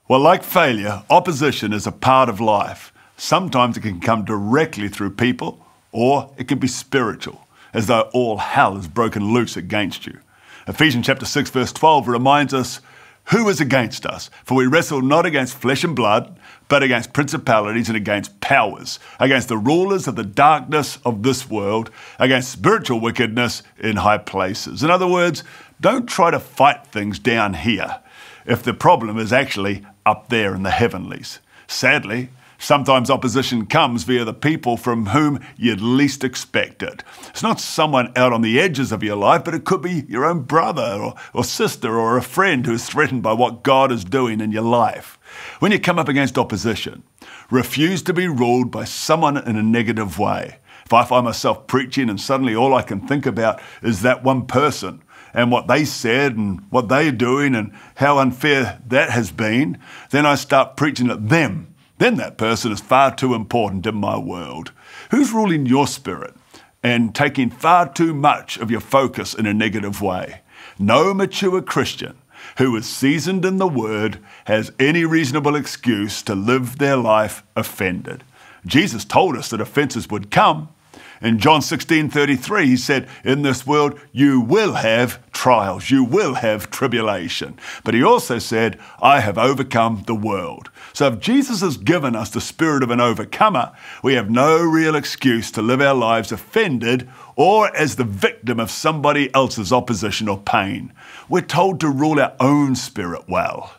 Well, like failure, opposition is a part of life. Sometimes it can come directly through people, or it can be spiritual, as though all hell is broken loose against you. Ephesians chapter 6 verse 12 reminds us, who is against us? For we wrestle not against flesh and blood, but against principalities and against powers, against the rulers of the darkness of this world, against spiritual wickedness in high places. In other words, don't try to fight things down here if the problem is actually up there in the heavenlies. Sadly, sometimes opposition comes via the people from whom you'd least expect it. It's not someone out on the edges of your life, but it could be your own brother or sister or a friend who's threatened by what God is doing in your life. When you come up against opposition, refuse to be ruled by someone in a negative way. If I find myself preaching and suddenly all I can think about is that one person and what they said and what they're doing and how unfair that has been, then I start preaching at them. Then that person is far too important in my world. Who's ruling your spirit and taking far too much of your focus in a negative way? No mature Christian who is seasoned in the Word has any reasonable excuse to live their life offended. Jesus told us that offenses would come. In John 16:33, he said, in this world you will have trials, you will have tribulation. But he also said, I have overcome the world. So if Jesus has given us the spirit of an overcomer, we have no real excuse to live our lives offended or as the victim of somebody else's opposition or pain. We're told to rule our own spirit well.